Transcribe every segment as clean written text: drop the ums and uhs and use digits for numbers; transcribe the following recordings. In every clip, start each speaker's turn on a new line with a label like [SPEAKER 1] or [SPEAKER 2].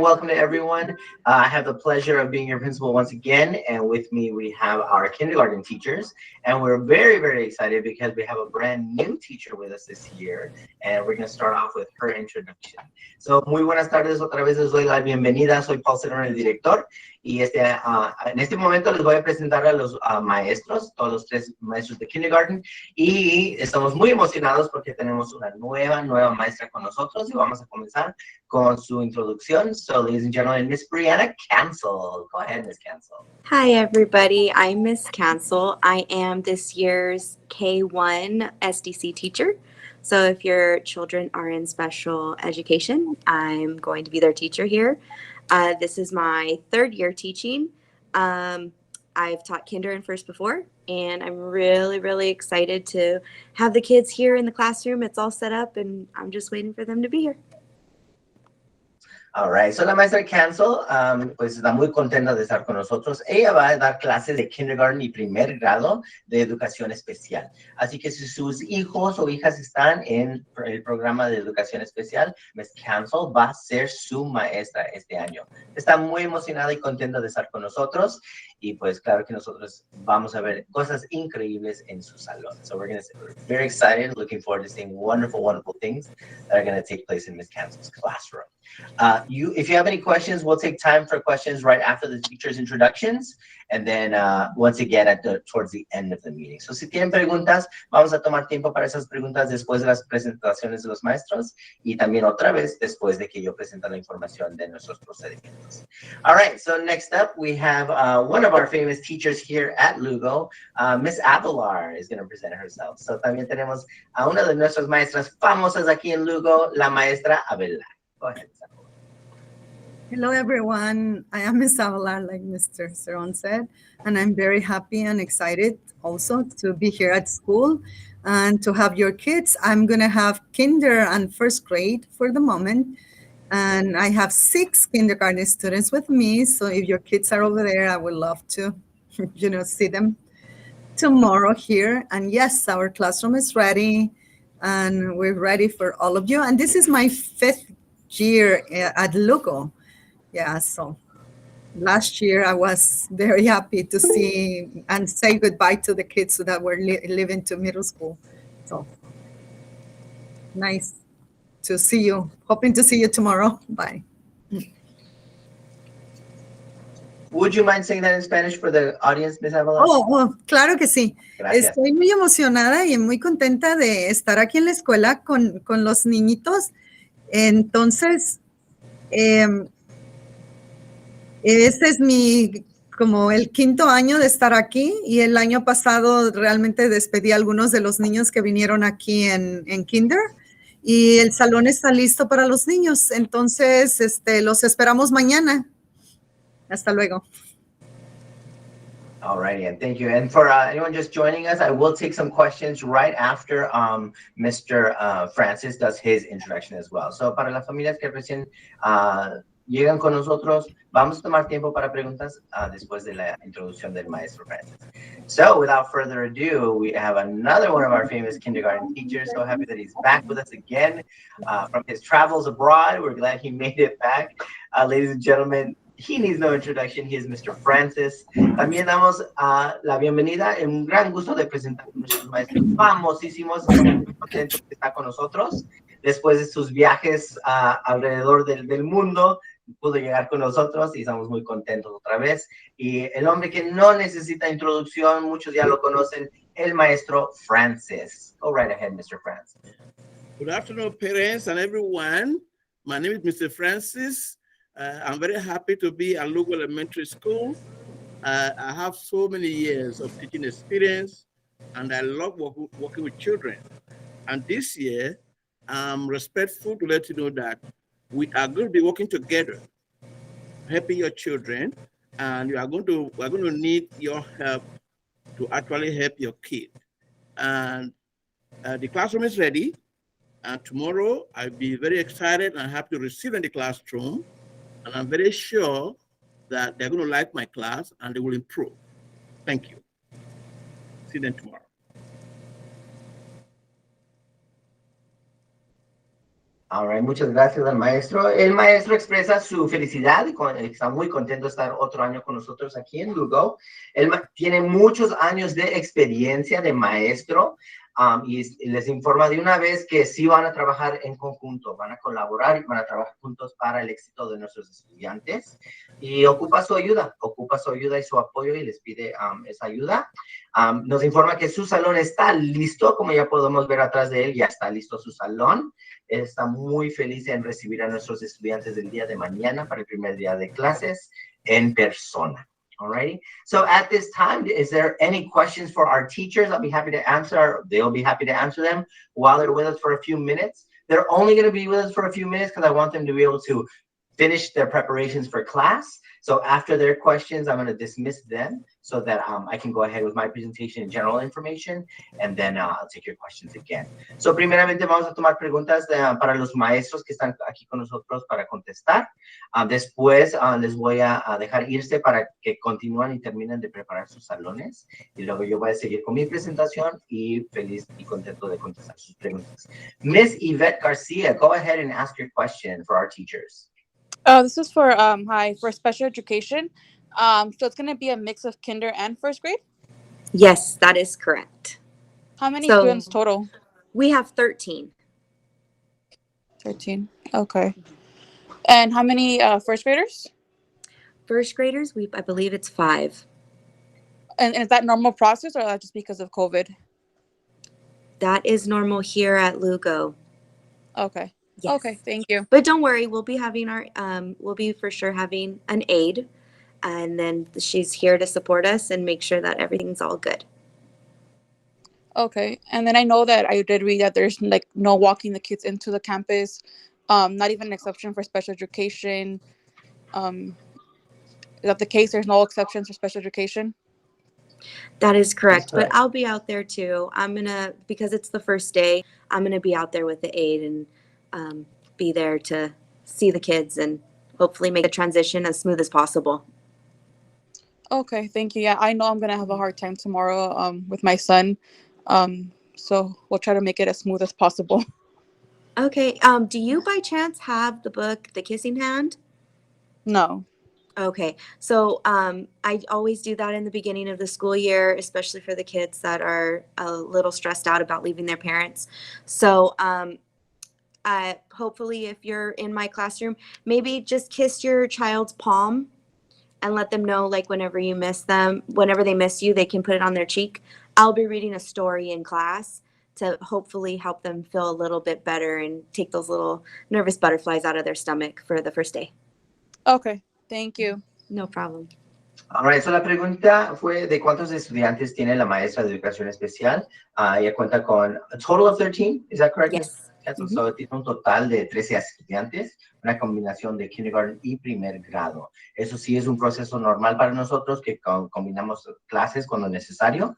[SPEAKER 1] Welcome to everyone. I have the pleasure of being your principal once again, and with me we have our kindergarten teachers, and we're very excited because we have a brand new teacher with us this year, and we're going to start off with her introduction. So, muy buenas tardes, otra vez les doy la bienvenida. Soy Paul Cedrón, el director, y en este momento les voy a presentar a los maestros, todos los tres maestros de kindergarten, y estamos muy emocionados porque tenemos una nueva maestra con nosotros, y vamos a comenzar con su introducción. So, ladies and gentlemen, Miss Brianna Cancel. Go ahead, Miss Cancel.
[SPEAKER 2] Hi, everybody. I'm Miss Cancel. I am this year's K1 SDC teacher. So if your children are in special education, I'm going to be their teacher here. This is my third year teaching. I've taught kinder and first before, and I'm really excited to have the kids here in the classroom. It's all set up, and I'm just waiting for them to be here.
[SPEAKER 1] All right, so la maestra Cancel, pues está muy contenta de estar con nosotros. Ella va a dar clases de kindergarten y primer grado de educación especial. Así que si sus hijos o hijas están en el programa de educación especial, Miss Cancel va a ser su maestra este año. Está muy emocionada y contenta de estar con nosotros. Y pues claro que nosotros vamos a ver cosas increíbles en su salón. So we're very excited, looking forward to seeing wonderful things that are going to take place in Miss Cancel's classroom. If you have any questions, we'll take time for questions right after the teacher's introductions, and then once again towards the end of the meeting. So si tienen preguntas, vamos a tomar tiempo para esas preguntas después de las presentaciones de los maestros y también otra vez después de que yo presente la información de nuestros procedimientos. All right, so next up we have one of our famous teachers here at Lugo, Miss Avalar is going to present herself. So también tenemos a una de nuestras maestras famosas aquí en Lugo, la maestra Abela. Go ahead.
[SPEAKER 3] Hello, everyone. I am Ms. Avalar, like Mr. Ceron said, and I'm very happy and excited also to be here at school and to have your kids. I'm going to have kinder and first grade for the moment, and I have 6 kindergarten students with me, so if your kids are over there, I would love to, see them tomorrow here. And yes, our classroom is ready, and we're ready for all of you. And this is my 5th year at Lugo. Yeah, so last year I was very happy to see and say goodbye to the kids that were leaving to middle school. So nice to see you. Hoping to see you tomorrow. Bye.
[SPEAKER 1] Would you mind saying that in Spanish for the audience, Ms. Avalar?
[SPEAKER 3] Oh, claro que sí.
[SPEAKER 1] Gracias.
[SPEAKER 3] Estoy muy emocionada y muy contenta de estar aquí en la escuela con los niñitos. Entonces, este es como el 5º año de estar aquí, y el año pasado realmente despedí a algunos de los niños que vinieron aquí en kinder, y el salón está listo para los niños. Entonces, los esperamos mañana. Hasta luego.
[SPEAKER 1] All righty, and thank you. And for anyone just joining us, I will take some questions right after Mr. Francis does his introduction as well. So para las familias que recién llegan con nosotros, vamos a tomar tiempo para preguntas después de la introducción del maestro Francis. So without further ado, we have another one of our famous kindergarten teachers. So happy that he's back with us again from his travels abroad. We're glad he made it back. Ladies and gentlemen, he needs no introduction. He is Mr. Francis. También damos la bienvenida. Es un gran gusto de presentar a nuestros maestros famosísimos. Muy contento que está con nosotros. Después de sus viajes alrededor del mundo, pudo llegar con nosotros y estamos muy contentos otra vez. Y el hombre que no necesita introducción, muchos ya lo conocen, el maestro Francis. Go right ahead, Mr. Francis.
[SPEAKER 4] Good afternoon, parents and everyone. My name is Mr. Francis. I'm very happy to be at Lugo Elementary School. I have so many years of teaching experience, and I love working with children. And this year, I'm respectful to let you know that we are going to be working together, helping your children, and we're going to need your help to actually help your kid. And the classroom is ready, and tomorrow I'll be very excited and happy to receive in the classroom. And I'm very sure that they're going to like my class and they will improve. Thank you. See them tomorrow.
[SPEAKER 1] All right, muchas gracias al maestro. El maestro expresa su felicidad y está muy contento de estar otro año con nosotros aquí en Lugo. Él tiene muchos años de experiencia de maestro y les informa de una vez que sí van a trabajar en conjunto, van a colaborar y van a trabajar juntos para el éxito de nuestros estudiantes. Y ocupa su ayuda y su apoyo y les pide esa ayuda. Nos informa que su salón está listo, como ya podemos ver atrás de él, ya está listo su salón. Él está muy feliz en recibir a nuestros estudiantes del día de mañana para el primer día de clases en persona. Alrighty. So at this time, is there any questions for our teachers? I'll be happy to answer. They'll be happy to answer them while they're with us for a few minutes. They're only going to be with us for a few minutes because I want them to be able to finish their preparations for class. So after their questions, I'm going to dismiss them so that I can go ahead with my presentation and general information, and then I'll take your questions again. So primeramente vamos a tomar preguntas para los maestros que están aquí con nosotros para contestar. Después les voy a dejar irse para que continúen y terminen de preparar sus salones. Y luego yo voy a seguir con mi presentación y feliz y contento de contestar sus preguntas. Miss Yvette Garcia, go ahead and ask your question for our teachers.
[SPEAKER 5] This is for for special education. So it's going to be a mix of kinder and first grade?
[SPEAKER 2] Yes, that is correct.
[SPEAKER 5] How many students total?
[SPEAKER 2] We have 13.
[SPEAKER 5] 13. Okay. And how many first graders?
[SPEAKER 2] First graders, I believe it's 5.
[SPEAKER 5] And is that normal process or just because of COVID?
[SPEAKER 2] That is normal here at Lugo.
[SPEAKER 5] Okay.
[SPEAKER 2] Yes.
[SPEAKER 5] Okay, thank you.
[SPEAKER 2] But don't worry, we'll be having we'll be for sure having an aide, and then she's here to support us and make sure that everything's all good.
[SPEAKER 5] Okay, and then I know that I did read that there's like no walking the kids into the campus, not even an exception for special education. Is that the case? There's no exceptions for special education?
[SPEAKER 2] That is correct,
[SPEAKER 1] That's correct.
[SPEAKER 2] but I'll be out there too. Because it's the first day, I'm gonna be out there with the aide and be there to see the kids and hopefully make the transition as smooth as possible.
[SPEAKER 5] Okay, thank you. Yeah, I know I'm gonna have a hard time tomorrow with my son, so we'll try to make it as smooth as possible.
[SPEAKER 2] Okay. Do you by chance have the book, The Kissing Hand?
[SPEAKER 5] No.
[SPEAKER 2] Okay. So I always do that in the beginning of the school year, especially for the kids that are a little stressed out about leaving their parents. So hopefully if you're in my classroom, maybe just kiss your child's palm and let them know, like, whenever they miss you, they can put it on their cheek. I'll be reading a story in class to hopefully help them feel a little bit better and take those little nervous butterflies out of their stomach for the first day.
[SPEAKER 5] Okay, thank you.
[SPEAKER 2] No problem.
[SPEAKER 1] All right, so la pregunta fue de cuántos estudiantes tiene la maestra de educación especial. Ella cuenta con a total of 13, is that correct?
[SPEAKER 2] Yes.
[SPEAKER 1] So, tiene un total de 13 estudiantes, una combinación de kindergarten y primer grado. Eso sí es un proceso normal para nosotros, que combinamos clases cuando es necesario,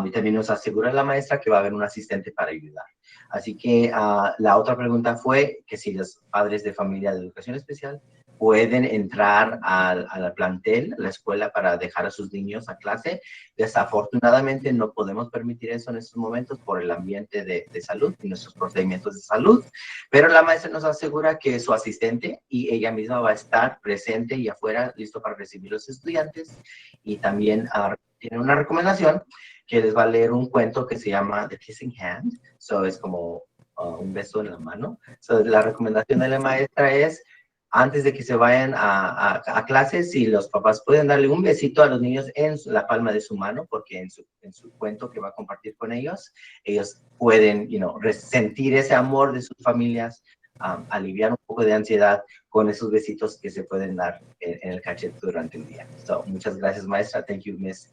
[SPEAKER 1] y también nos asegura la maestra que va a haber un asistente para ayudar. Así que la otra pregunta fue que si los padres de familia de educación especial pueden entrar al plantel, a la escuela, para dejar a sus niños a clase. Desafortunadamente no podemos permitir eso en estos momentos por el ambiente de salud y nuestros procedimientos de salud, pero la maestra nos asegura que su asistente y ella misma va a estar presente y afuera, listo para recibir a los estudiantes, y también tiene una recomendación que les va a leer un cuento que se llama The Kissing Hand, so es como un beso en la mano. So, la recomendación de la maestra es, antes de que se vayan a clases, si los papás pueden darle un besito a los niños en la palma de su mano, porque en su cuento que va a compartir con ellos pueden, sentir ese amor de sus familias, aliviar un poco de ansiedad con esos besitos que se pueden dar en el cachete durante el día. So, muchas gracias, maestra. Thank you, Ms.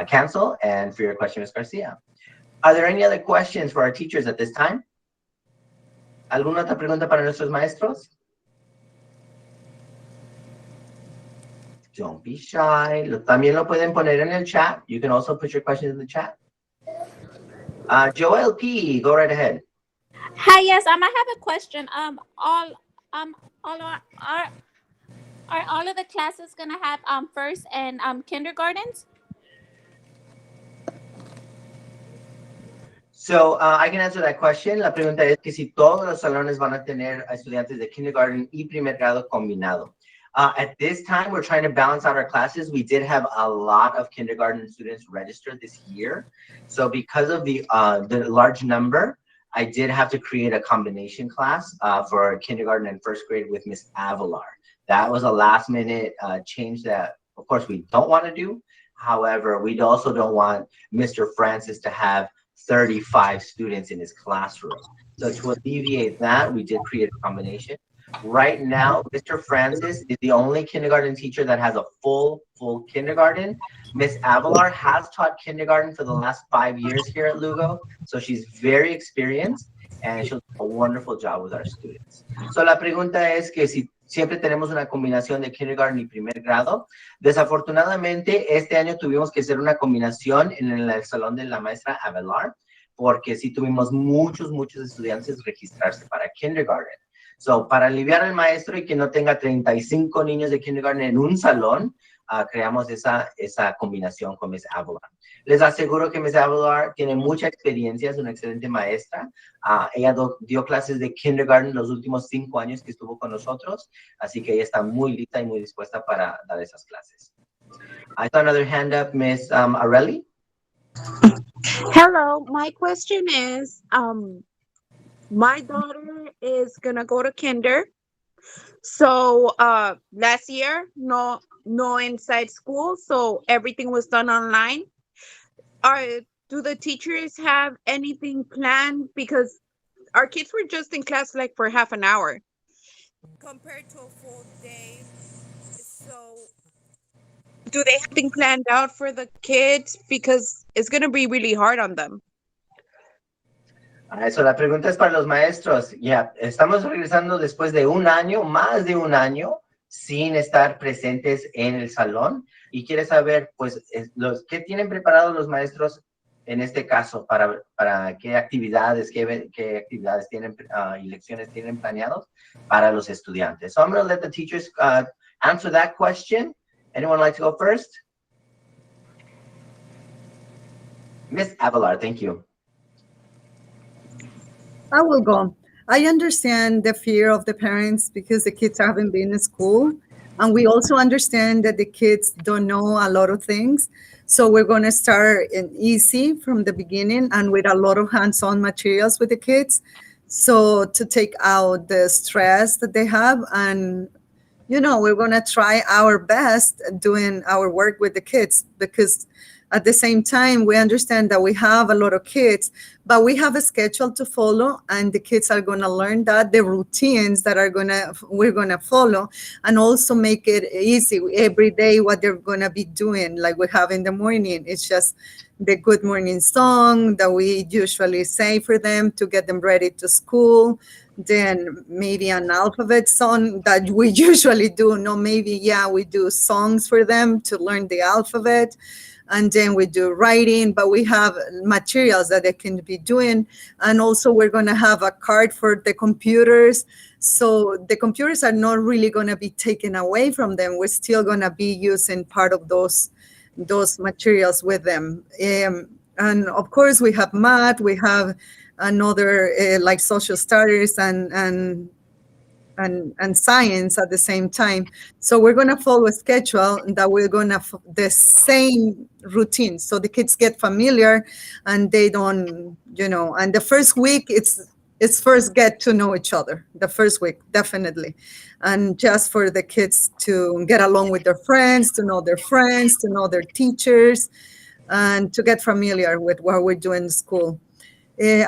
[SPEAKER 1] Cancel, and for your question, Ms. Garcia. Are there any other questions for our teachers at this time? ¿Alguna otra pregunta para nuestros maestros? Don't be shy. También lo pueden poner en el chat. You can also put your questions in the chat. Joel P., go right ahead.
[SPEAKER 6] Hi, yes, I have a question. Are all of the classes gonna have first and kindergartens?
[SPEAKER 1] So I can answer that question. La pregunta es que si todos los salones van a tener estudiantes de kindergarten y primer grado combinado. At this time, we're trying to balance out our classes. We did have a lot of kindergarten students registered this year. So because of the large number, I did have to create a combination class for kindergarten and first grade with Miss Avalar. That was a last minute change that, of course, we don't want to do. However, we also don't want Mr. Francis to have 35 students in his classroom. So to alleviate that, we did create a combination. Right now, Mr. Francis is the only kindergarten teacher that has a full kindergarten. Miss Avalar has taught kindergarten for the last 5 years here at Lugo. So she's very experienced and she'll do a wonderful job with our students. So la pregunta es que si siempre tenemos una combinación de kindergarten y primer grado. Desafortunadamente, este año tuvimos que hacer una combinación en el salón de la maestra Avalar, porque sí tuvimos muchos estudiantes registrarse para kindergarten. So, para aliviar al maestro y que no tenga 35 niños de kindergarten en un salón, creamos esa combinación con Miss Avalar. Les aseguro que Miss Avalar tiene mucha experiencia, es una excelente maestra. Ella dio clases de kindergarten los últimos 5 años que estuvo con nosotros, así que ella está muy lista y muy dispuesta para dar esas clases. I saw another hand up, Miss Areli.
[SPEAKER 7] Hello, my question is, my daughter is gonna go to kinder. So last year, no inside school, so everything was done online. Do the teachers have anything planned? Because our kids were just in class like for half an hour compared to a full day. So do they have anything planned out for the kids? Because it's going to be really hard on them.
[SPEAKER 1] Eso, la pregunta es para los maestros. Ya, estamos regresando después de un año, más de un año, sin estar presentes en el salón. Y quiere saber, pues, ¿qué tienen preparados los maestros en este caso? ¿Para qué actividades, qué actividades tienen y lecciones tienen planeados para los estudiantes? So I'm going to let the teachers answer that question. Anyone like to go first? Miss Avalar, thank you.
[SPEAKER 3] I will go. I understand the fear of the parents because the kids haven't been in school. And we also understand that the kids don't know a lot of things. So we're going to start easy from the beginning and with a lot of hands-on materials with the kids. So to take out the stress that they have. And, you know, we're going to try our best doing our work with the kids because at the same time, we understand that we have a lot of kids, but we have a schedule to follow, and the kids are going to learn that the routines that we're going to follow, and also make it easy every day what they're going to be doing. Like we have in the morning, it's just the good morning song that we usually say for them to get them ready to school. Then maybe an alphabet song that we usually do. No, maybe, yeah, we do songs for them to learn the alphabet. And then we do writing, but we have materials that they can be doing. And also we're going to have a card for the computers. So the computers are not really going to be taken away from them. We're still going to be using part of those materials with them. And of course we have math, we have another like social studies and science at the same time. So we're going to follow a schedule that we're going to the same routine. So the kids get familiar and they don't, you know, and the first week it's first get to know each other, the first week, definitely. And just for the kids to get along with their friends, to know their friends, to know their teachers, and to get familiar with what we're doing in school.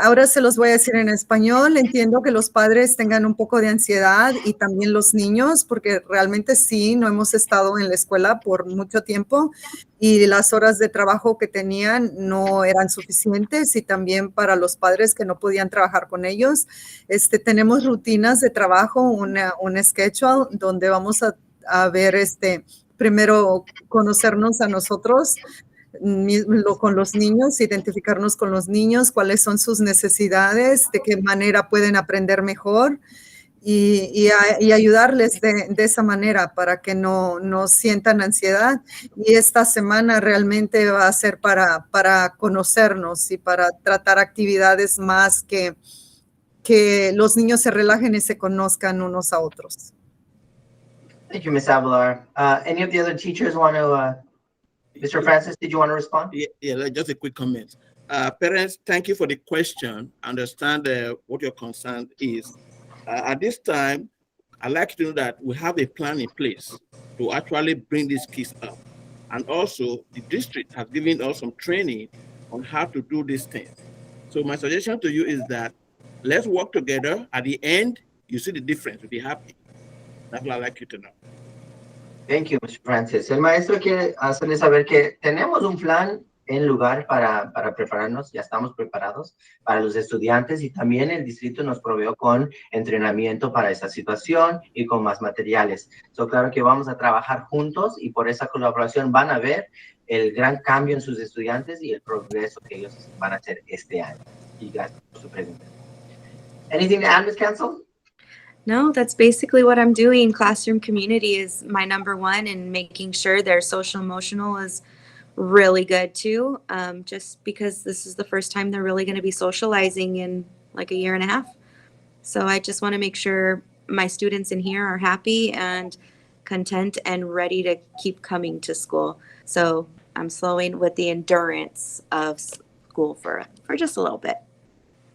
[SPEAKER 3] Ahora se los voy a decir en español. Entiendo que los padres tengan un poco de ansiedad y también los niños, porque realmente sí, no hemos estado en la escuela por mucho tiempo y las horas de trabajo que tenían no eran suficientes y también para los padres que no podían trabajar con ellos. Tenemos rutinas de trabajo, un schedule donde vamos a ver primero conocernos a nosotros, con los niños, identificarnos con los niños, cuáles son sus necesidades, de qué manera pueden aprender mejor y ayudarles de esa manera para que no sientan ansiedad. Y esta semana realmente va a ser para conocernos y para tratar actividades más que los niños se relajen y se conozcan unos a otros.
[SPEAKER 1] Thank you, Ms. Avalar. Any of the other teachers want to, Mr. Francis, did you want to respond?
[SPEAKER 4] Yeah, just a quick comment. Parents, thank you for the question. I understand what your concern is. At this time, I'd like to know that we have a plan in place to actually bring these kids up. And also, the district has given us some training on how to do these things. So my suggestion to you is that let's work together. At the end, you see the difference. You'll be happy. That's what I'd like you to know.
[SPEAKER 1] Thank you, Mr. Francis. El maestro quiere hacerles saber que tenemos un plan en lugar para prepararnos, ya estamos preparados para los estudiantes y también el distrito nos proveó con entrenamiento para esta situación y con más materiales. Claro que vamos a trabajar juntos y por esa colaboración van a ver el gran cambio en sus estudiantes y el progreso que ellos van a hacer este año. Y gracias por su pregunta. Anything to add, Ms. Cancel?
[SPEAKER 2] No, that's basically what I'm doing. Classroom community is my number one, and making sure their social emotional is really good too. Just because this is the first time they're really going to be socializing in like a year and a half. So I just want to make sure my students in here are happy and content and ready to keep coming to school. So I'm slowing with the endurance of school for just a little bit.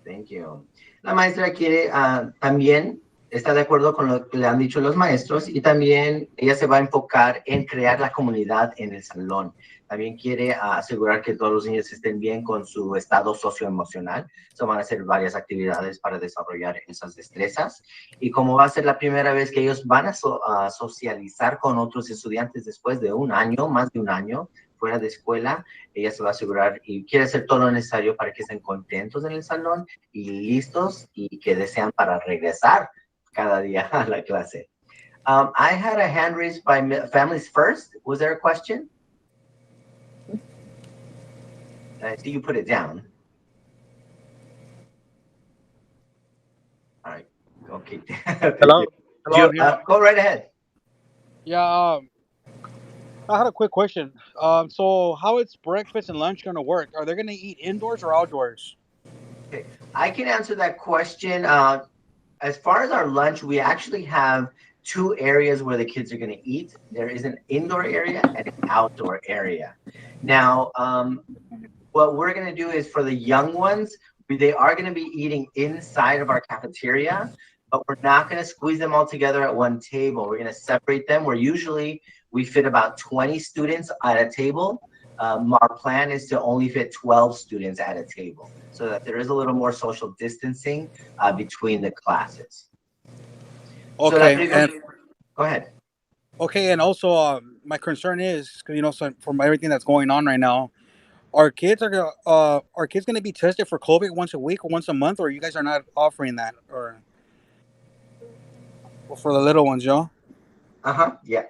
[SPEAKER 1] Thank you. La maestra quiere también, está de acuerdo con lo que le han dicho los maestros y también ella se va a enfocar en crear la comunidad en el salón. También quiere asegurar que todos los niños estén bien con su estado socioemocional. Van a hacer varias actividades para desarrollar esas destrezas. Y como va a ser la primera vez que ellos van a socializar con otros estudiantes después de un año, más de un año, fuera de escuela, ella se va a asegurar y quiere hacer todo lo necesario para que estén contentos en el salón y listos y que desean para regresar cada día a la clase. I had a hand raised by Families First. Was there a question? I see you put it down. All right. Okay.
[SPEAKER 8] Hello. Hello.
[SPEAKER 1] Go right ahead.
[SPEAKER 8] Yeah. I had a quick question. So how is breakfast and lunch going to work? Are they going to eat indoors or outdoors?
[SPEAKER 1] Okay. I can answer that question. As far as our lunch, we actually have two areas where the kids are going to eat. There is an indoor area and an outdoor area. Now, what we're going to do is for the young ones, they are going to be eating inside of our cafeteria, but we're not going to squeeze them all together at one table. We're going to separate them. We fit about 20 students at a table. Our plan is to only fit 12 students at a table so that there is a little more social distancing between the classes.
[SPEAKER 8] Okay.
[SPEAKER 1] Go ahead.
[SPEAKER 8] Okay. And also my concern is, so from everything that's going on right now, are kids going to be tested for COVID once a week or once a month, or you guys are not offering that, or for the little ones, yo?
[SPEAKER 1] Yeah.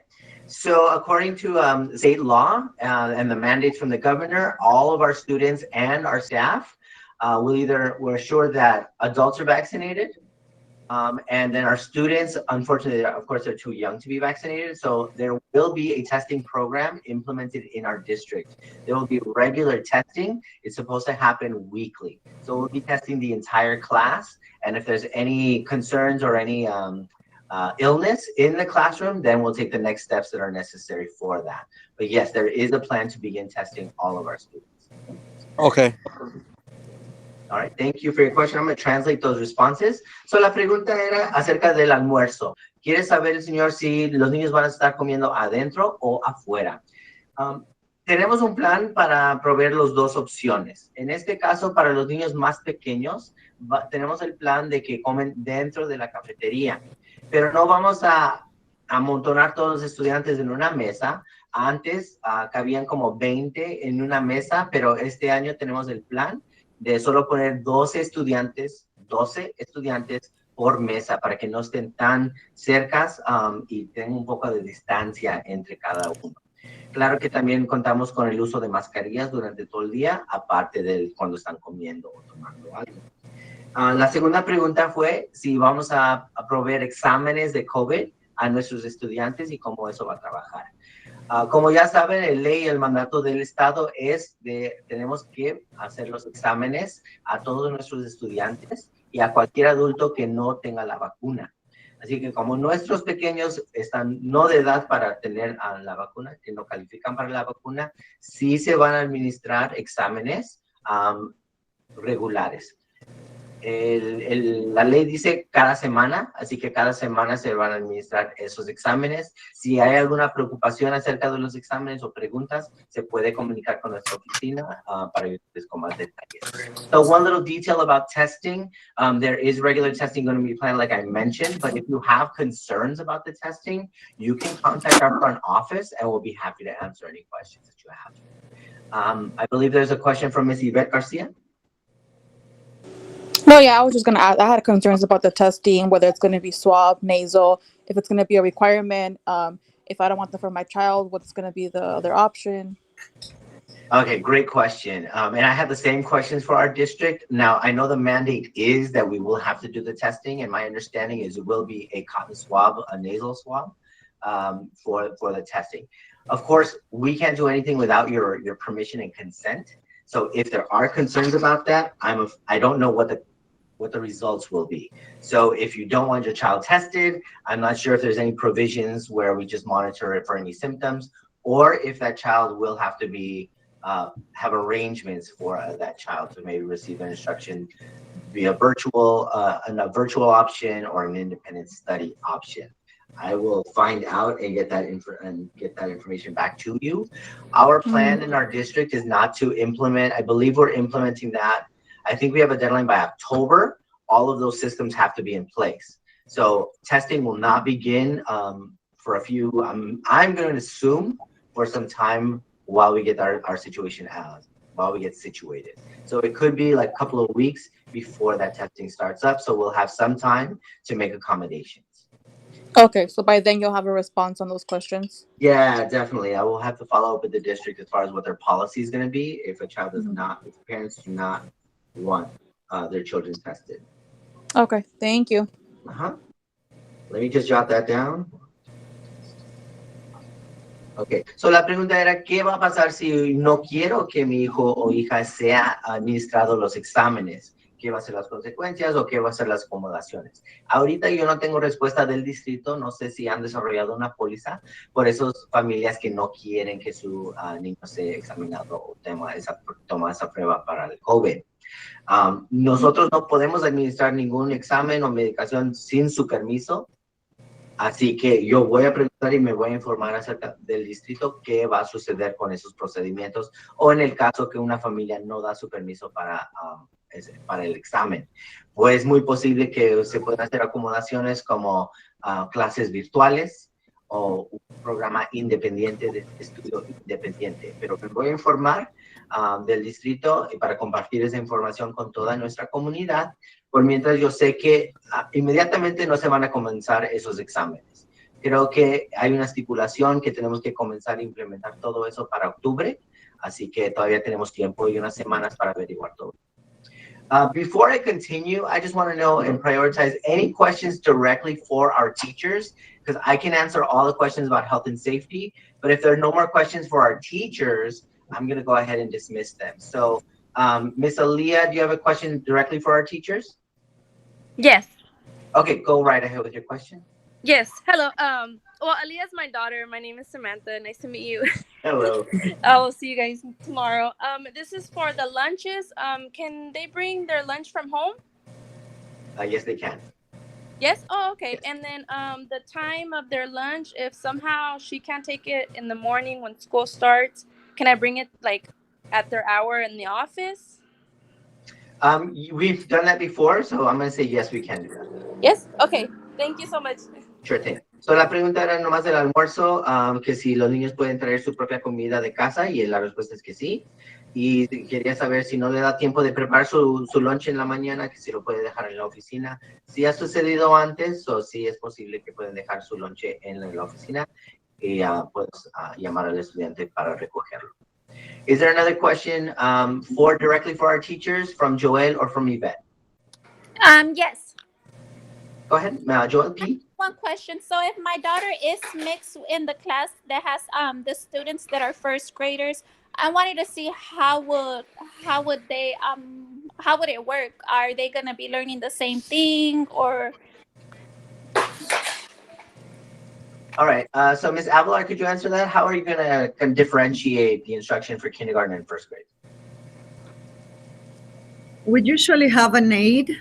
[SPEAKER 1] So according to state law and the mandates from the governor, all of our students and our staff we're sure that adults are vaccinated. And then our students, unfortunately, of course, they're too young to be vaccinated. So there will be a testing program implemented in our district. There will be regular testing. It's supposed to happen weekly. So we'll be testing the entire class. And if there's any concerns or any illness in the classroom, then we'll take the next steps that are necessary for that. But yes, there is a plan to begin testing all of our students.
[SPEAKER 8] Okay.
[SPEAKER 1] All right, thank you for your question. I'm going to translate those responses. So la pregunta era acerca del almuerzo. ¿Quiere saber el señor si los niños van a estar comiendo adentro o afuera? Tenemos un plan para proveer las dos opciones. En este caso, para los niños más pequeños, tenemos el plan de que comen dentro de la cafetería. Pero no vamos a amontonar todos los estudiantes en una mesa. Antes cabían como 20 en una mesa, pero este año tenemos el plan de solo poner 12 estudiantes por mesa para que no estén tan cercas y tengan un poco de distancia entre cada uno. Claro que también contamos con el uso de mascarillas durante todo el día, aparte de cuando están comiendo o tomando algo. La segunda pregunta fue si vamos a proveer exámenes de COVID a nuestros estudiantes y cómo eso va a trabajar. Como ya saben, la ley y el mandato del Estado es tenemos que hacer los exámenes a todos nuestros estudiantes y a cualquier adulto que no tenga la vacuna. Así que como nuestros pequeños están no de edad para tener la vacuna, que no califican para la vacuna, sí se van a administrar exámenes regulares. La ley dice cada semana, así que cada semana se van a administrar esos exámenes. Si hay alguna preocupación acerca de los exámenes o preguntas, se puede comunicar con nuestra oficina para ayudarles con más detalles. So one little detail about testing, there is regular testing going to be planned like I mentioned, but if you have concerns about the testing, you can contact our front office and we'll be happy to answer any questions that you have. I believe there's a question from Ms. Yvette Garcia.
[SPEAKER 5] No, yeah, I was just going to ask. I had concerns about the testing, whether it's going to be swab, nasal, if it's going to be a requirement. If I don't want them for my child, what's going to be the other option?
[SPEAKER 1] Okay, great question. And I have the same questions for our district. Now, I know the mandate is that we will have to do the testing, and my understanding is it will be a cotton swab, a nasal swab for the testing. Of course, we can't do anything without your permission and consent. So if there are concerns about that, I don't know what the results will be. So if you don't want your child tested, I'm not sure if there's any provisions where we just monitor it for any symptoms, or if that child will have to be have arrangements for that child to maybe receive an instruction via virtual, a virtual option or an independent study option. I will find out and get that information back to you. Our plan in our district is not to implement. I believe we're implementing that. I think we have a deadline by October. All of those systems have to be in place. So testing will not begin for a few. I'm going to assume for some time while we get our situation out, while we get situated. So it could be like a couple of weeks before that testing starts up. So we'll have some time to make accommodations.
[SPEAKER 5] Okay, so by then you'll have a response on those questions?
[SPEAKER 1] Yeah, definitely. I will have to follow up with the district as far as what their policy is going to be if a child does not, if parents do not want their children tested.
[SPEAKER 5] Okay, thank you.
[SPEAKER 1] Let me just jot that down. Okay, so la pregunta era, ¿qué va a pasar si no quiero que mi hijo o hija sea administrado los exámenes? ¿Qué va a ser las consecuencias o qué va a ser las acomodaciones? Ahorita yo no tengo respuesta del distrito, no sé si han desarrollado una póliza por esas familias que no quieren que su niño sea examinado o toma esa prueba para el COVID. Nosotros no podemos administrar ningún examen o medicación sin su permiso. Así que yo voy a preguntar y me voy a informar acerca del distrito qué va a suceder con esos procedimientos o en el caso que una familia no da su permiso para el examen. Pues es muy posible que se puedan hacer acomodaciones como clases virtuales o un programa independiente de estudio independiente. Pero me voy a informar del distrito para compartir esa información con toda nuestra comunidad. Por mientras yo sé que inmediatamente no se van a comenzar esos exámenes. Creo que hay una estipulación que tenemos que comenzar a implementar todo eso para octubre, así que todavía tenemos tiempo y unas semanas para averiguar todo. Before I continue, I just want to know and prioritize any questions directly for our teachers, because I can answer all the questions about health and safety, but if there are no more questions for our teachers, I'm going to go ahead and dismiss them. So, Ms. Aaliyah, do you have a question directly for our teachers?
[SPEAKER 9] Yes.
[SPEAKER 1] Okay, go right ahead with your question.
[SPEAKER 9] Yes. Hello. Well, Aaliyah is my daughter. My name is Samantha. Nice to meet you.
[SPEAKER 1] Hello.
[SPEAKER 9] I will see you guys tomorrow. This is for the lunches. Can they bring their lunch from home?
[SPEAKER 1] Yes, they can.
[SPEAKER 9] Yes? Oh, okay. And then the time of their lunch, if somehow she can't take it in the morning when school starts, can I bring it like at their hour in the office?
[SPEAKER 1] We've done that before, so I'm going to say yes, we can do that.
[SPEAKER 9] Yes? Okay. Thank you so much.
[SPEAKER 1] Sure thing. So la pregunta era nomás del almuerzo, que si los niños pueden traer su propia comida de casa, y la respuesta es que sí. Y quería saber si no le da tiempo de preparar su lunch en la mañana, que si lo puede dejar en la oficina. Si ha sucedido antes, o si es posible que pueden dejar su lunch en la oficina y puedes llamar al estudiante para recogerlo. Is there another question directly for our teachers from Joel or from Yvette?
[SPEAKER 6] Yes.
[SPEAKER 1] Go ahead, Joel P.
[SPEAKER 6] One question. So if my daughter is mixed in the class that has the students that are first graders, I wanted to see how would they how would it work? Are they gonna be learning the same thing or
[SPEAKER 1] All right. So Ms. Avalar, could you answer that? How are you going to differentiate the instruction for kindergarten and first grade?
[SPEAKER 3] We usually have an aide,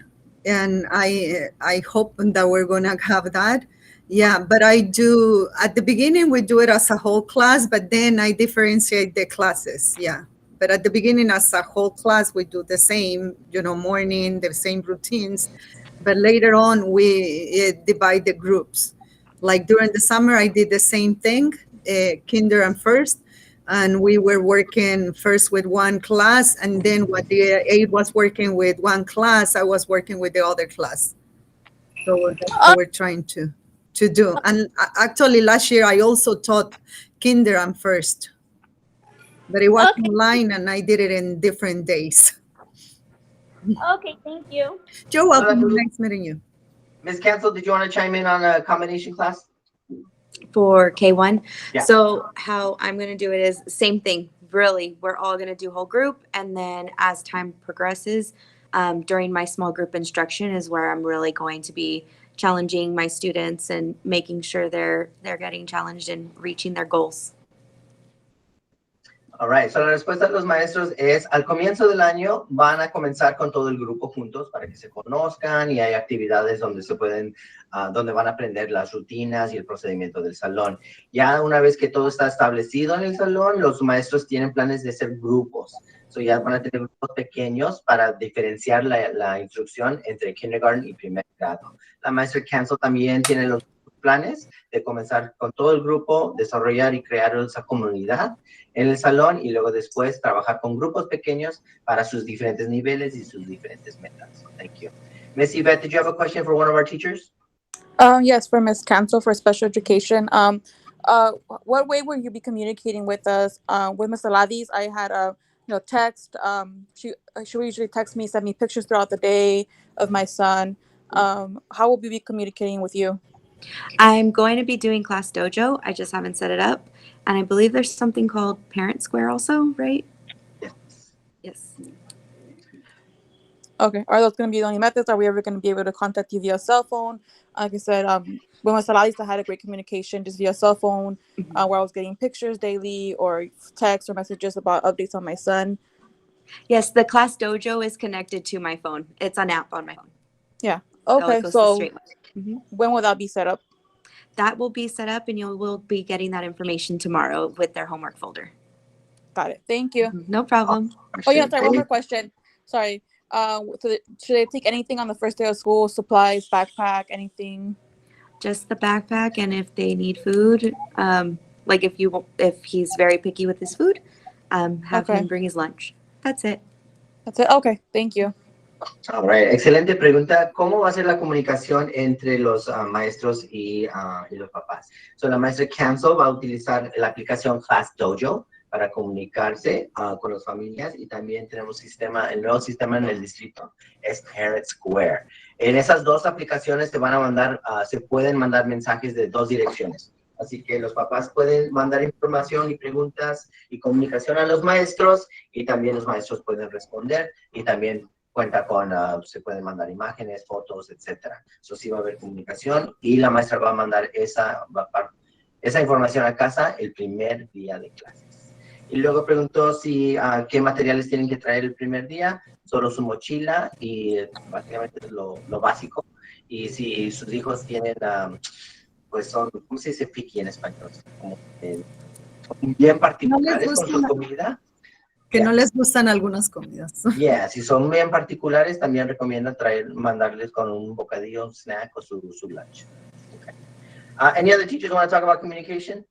[SPEAKER 3] and I hope that we're gonna have that. Yeah, but I do at the beginning we do it as a whole class, but then I differentiate the classes. Yeah, but at the beginning as a whole class we do the same, morning, the same routines, but later on we divide the groups. Like during the summer, I did the same thing, kinder and first, and we were working first with one class, and then what the aide was working with one class, I was working with the other class. So that's what we're trying to do. And actually last year I also taught kinder and first, but it was
[SPEAKER 6] okay?
[SPEAKER 3] online and I did it in different days.
[SPEAKER 6] Okay, thank you.
[SPEAKER 3] You're welcome. Nice meeting you.
[SPEAKER 1] Ms. Cancel, did you want to chime in on a combination class?
[SPEAKER 2] For K1.
[SPEAKER 1] Yeah.
[SPEAKER 2] So how I'm going to do it is same thing. Really, we're all going to do whole group, and then as time progresses, during my small group instruction is where I'm really going to be challenging my students and making sure they're getting challenged and reaching their goals.
[SPEAKER 1] All right, so la respuesta de los maestros es, al comienzo del año van a comenzar con todo el grupo juntos para que se conozcan y hay actividades donde se pueden, donde van a aprender las rutinas y el procedimiento del salón. Ya una vez que todo está establecido en el salón, los maestros tienen planes de hacer grupos. So ya van a tener grupos pequeños para diferenciar la instrucción entre kindergarten y primer grado. La maestra Cancel también tiene los planes de comenzar con todo el grupo, desarrollar y crear esa comunidad en el salón y luego después trabajar con grupos pequeños para sus diferentes niveles y sus diferentes metas. Thank you. Miss Yvette, did you have a question for one of our teachers?
[SPEAKER 5] Yes, for Ms. Cancel for special education. What way will you be communicating with us? With Ms. Aladis, I had a text. She would usually text me, send me pictures throughout the day of my son. How will we be communicating with you?
[SPEAKER 2] I'm going to be doing Class Dojo. I just haven't set it up. And I believe there's something called Parent Square also, right?
[SPEAKER 1] Yes.
[SPEAKER 2] Yes.
[SPEAKER 5] Okay. Are those going to be the only methods? Are we ever going to be able to contact you via cell phone? Like I said, when Ms. Aladis, I had a great communication just via cell phone, where I was getting pictures daily or texts or messages about updates on my son.
[SPEAKER 2] Yes, the Class Dojo is connected to my phone. It's an app on my phone.
[SPEAKER 5] Yeah.
[SPEAKER 2] So
[SPEAKER 5] Okay.
[SPEAKER 2] it goes
[SPEAKER 5] So
[SPEAKER 2] straight.
[SPEAKER 5] when will that be set up?
[SPEAKER 2] That will be set up, and you will be getting that information tomorrow with their homework folder.
[SPEAKER 5] Got it. Thank you.
[SPEAKER 2] No problem.
[SPEAKER 5] Oh, yeah. Sorry. One more question. Sorry. Should they take anything on the first day of school? Supplies, backpack, anything?
[SPEAKER 2] Just the backpack, and if they need food, like if he's very picky with his food, have him bring his lunch. That's it.
[SPEAKER 5] That's it. Okay. Thank you.
[SPEAKER 1] All right. Excelente pregunta. ¿Cómo va a ser la comunicación entre los maestros y los papás? So, la maestra Cancel va a utilizar la aplicación Class Dojo para comunicarse con las familias, y también tenemos el nuevo sistema en el distrito, es Parent Square. En esas dos aplicaciones se pueden mandar mensajes de dos direcciones. Así que los papás pueden mandar información y preguntas y comunicación a los maestros, y también los maestros pueden responder, y también cuenta con, se pueden mandar imágenes, fotos, etcétera. Eso sí va a haber comunicación, y la maestra va a mandar esa información a casa el primer día de clases. Y luego preguntó si qué materiales tienen que traer el primer día. Solo su mochila y básicamente lo básico. Y si sus hijos tienen, pues son, ¿cómo se dice picky en español? Como bien particulares con su comida.
[SPEAKER 3] Que no les gustan algunas comidas.
[SPEAKER 1] Si son bien particulares, también recomiendo mandarles con un bocadillo, un snack o su lunch. Okay. Any other teachers want to talk about communication?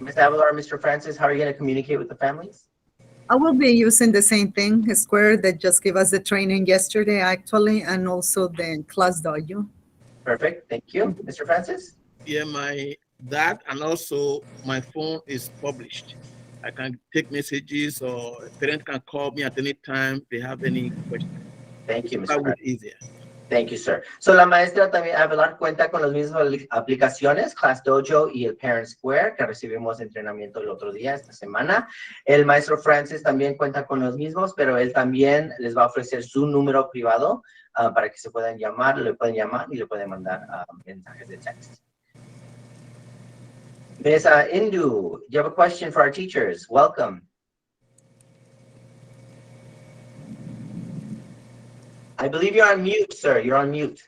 [SPEAKER 1] Mr. Avalar, Mr. Francis, how are you going to communicate with the families?
[SPEAKER 3] I will be using the same thing, Square, that just gave us the training yesterday, actually, and also the Class Dojo.
[SPEAKER 1] Perfect. Thank you. Mr. Francis?
[SPEAKER 4] Yeah, that and also my phone is published. I can take messages, or a parent can call me at any time if they have any questions.
[SPEAKER 1] Thank you,
[SPEAKER 4] That
[SPEAKER 1] Mr.
[SPEAKER 4] would
[SPEAKER 1] Francis.
[SPEAKER 4] be easier.
[SPEAKER 1] Thank you, sir. So la maestra también, Avelar, cuenta con las mismas aplicaciones, Class Dojo y el Parent Square, que recibimos entrenamiento el otro día, esta semana. El maestro Francis también cuenta con los mismos, pero él también les va a ofrecer su número privado para que se puedan llamar, le pueden llamar y le pueden mandar mensajes de texto. Ms. Indu, you have a question for our teachers. Welcome. I believe you're on mute, sir. You're on mute.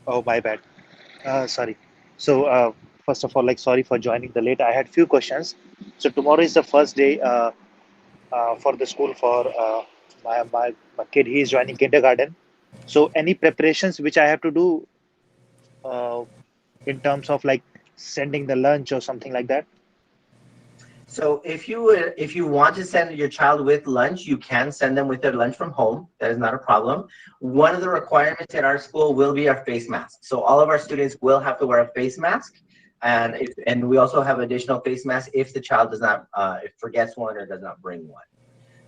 [SPEAKER 10] Oh, my bad. Sorry. So, first of all, sorry for joining the late. I had few questions. So tomorrow is the first day for the school for my kid. He is joining kindergarten. So, any preparations which I have to do in terms of sending the lunch or something like that?
[SPEAKER 1] So if you want to send your child with lunch, you can send them with their lunch from home. That is not a problem. One of the requirements at our school will be our face mask. So all of our students will have to wear a face mask, and we also have additional face masks if the child does not forgets one or does not bring one.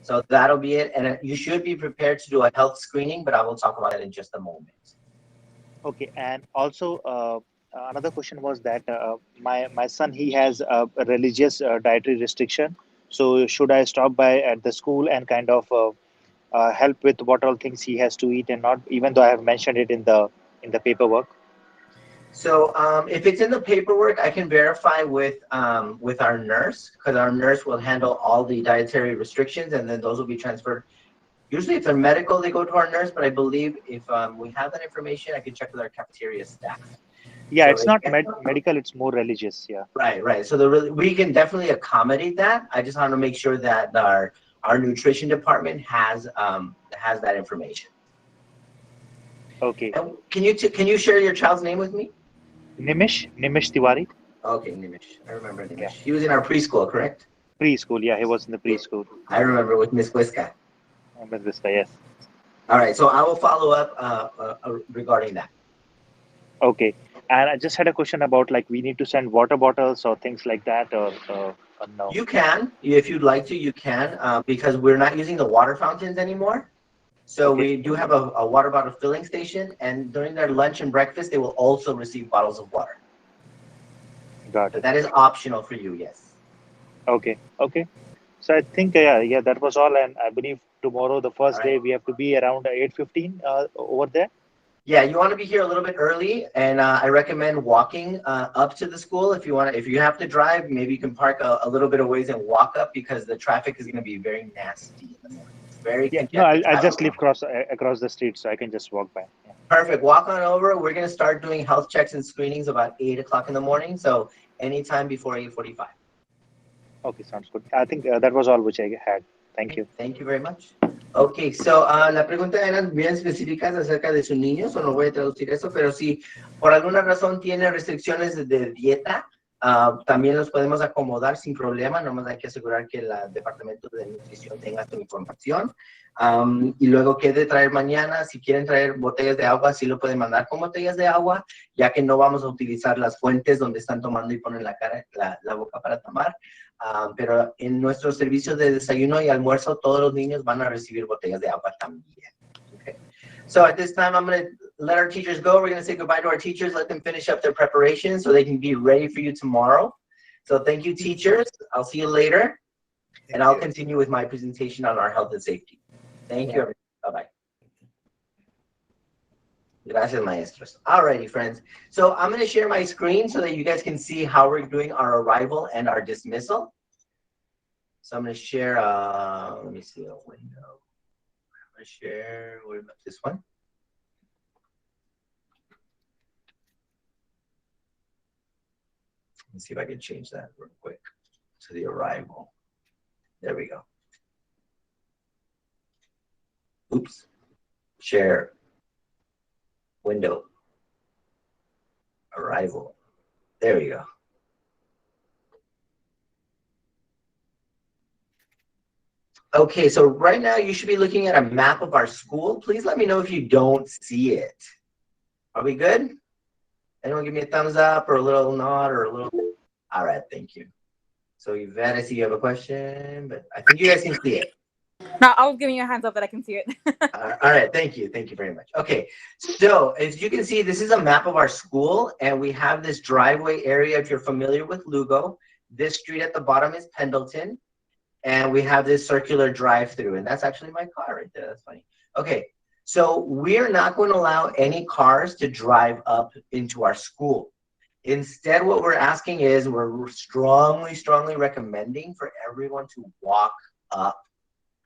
[SPEAKER 1] So that'll be it. And you should be prepared to do a health screening, but I will talk about it in just a moment.
[SPEAKER 10] Okay, and also another question was that my son, he has a religious dietary restriction. So should I stop by at the school and kind of help with what all things he has to eat and not, even though I have mentioned it in the paperwork?
[SPEAKER 1] So if it's in the paperwork, I can verify with our nurse, because our nurse will handle all the dietary restrictions, and then those will be transferred. Usually if they're medical, they go to our nurse, but I believe if we have that information, I can check with our cafeteria staff.
[SPEAKER 10] Yeah,
[SPEAKER 1] So
[SPEAKER 10] it's not medical, it's more religious. Yeah.
[SPEAKER 1] Right. So we can definitely accommodate that. I just want to make sure that our nutrition department has that information.
[SPEAKER 10] Okay.
[SPEAKER 1] And can you share your child's name with me?
[SPEAKER 10] Nimish Tiwari.
[SPEAKER 1] Okay, Nimish. I remember Nimish.
[SPEAKER 10] Yeah.
[SPEAKER 1] He was in our preschool, correct?
[SPEAKER 10] Preschool, yeah, he was in the preschool.
[SPEAKER 1] I remember with Miss Wiska.
[SPEAKER 10] With this guy, yes.
[SPEAKER 1] All right, so I will follow up regarding that.
[SPEAKER 10] Okay. And I just had a question about we need to send water bottles or things like that, or no?
[SPEAKER 1] You can, if you'd like to, you can, because we're not using the water fountains anymore. So we do have a water bottle filling station, and during their lunch and breakfast, they will also receive bottles of water.
[SPEAKER 10] Got it.
[SPEAKER 1] But that is optional for you, yes.
[SPEAKER 10] Okay. So I think, yeah, that was all. And I believe tomorrow, the first day, we have to be around 8:15 over there.
[SPEAKER 1] Yeah, you want to be here a little bit early, and I recommend walking up to the school. If you have to drive, maybe you can park a little bit of ways and walk up, because the traffic is going to be very nasty in the morning. It's very congested.
[SPEAKER 10] No, I'll just live across the street, so I can just walk by. Yeah.
[SPEAKER 1] Perfect. Walk on over. We're going to start doing health checks and screenings about 8 o'clock in the morning, so anytime before 8:45.
[SPEAKER 10] Okay, sounds good. I think that was all which I had. Thank you.
[SPEAKER 1] Thank you very much. Okay, so la pregunta eran bien específicas acerca de su niño, so no voy a traducir eso, pero si por alguna razón tiene restricciones de dieta, también los podemos acomodar sin problema. Nomás hay que asegurar que el departamento de nutrición tenga su información. Y luego qué de traer mañana. Si quieren traer botellas de agua, sí lo pueden mandar con botellas de agua, ya que no vamos a utilizar las fuentes donde están tomando y ponen la boca para tomar. Pero en nuestro servicio de desayuno y almuerzo, todos los niños van a recibir botellas de agua también. Okay. So at this time, I'm going to let our teachers go. We're going to say goodbye to our teachers, let them finish up their preparation so they can be ready for you tomorrow. So thank you, teachers. I'll see you later. And I'll continue with my presentation on our health and safety. Thank you, everyone. Bye-bye. Gracias, maestros. Alrighty, friends. So I'm going to share my screen so that you guys can see how we're doing our arrival and our dismissal. So I'm going to share, let me see a window. I'm going to share this one. Let's see if I can change that real quick to the arrival. There we go. Oops. Share. Window. Arrival. There we go. Okay, so right now you should be looking at a map of our school. Please let me know if you don't see it. Are we good? Anyone give me a thumbs up or a little nod or a little? All right, thank you. So Yvette, I see you have a question, but I think you guys can see it.
[SPEAKER 5] No, I was giving you a hands up that I can see it.
[SPEAKER 1] All right, thank you very much. Okay, so as you can see, this is a map of our school, and we have this driveway area. If you're familiar with Lugo, this street at the bottom is Pendleton, and we have this circular drive-through, and that's actually my car right there. That's funny. Okay, so we're not going to allow any cars to drive up into our school. Instead, what we're asking is, we're strongly recommending for everyone to walk up.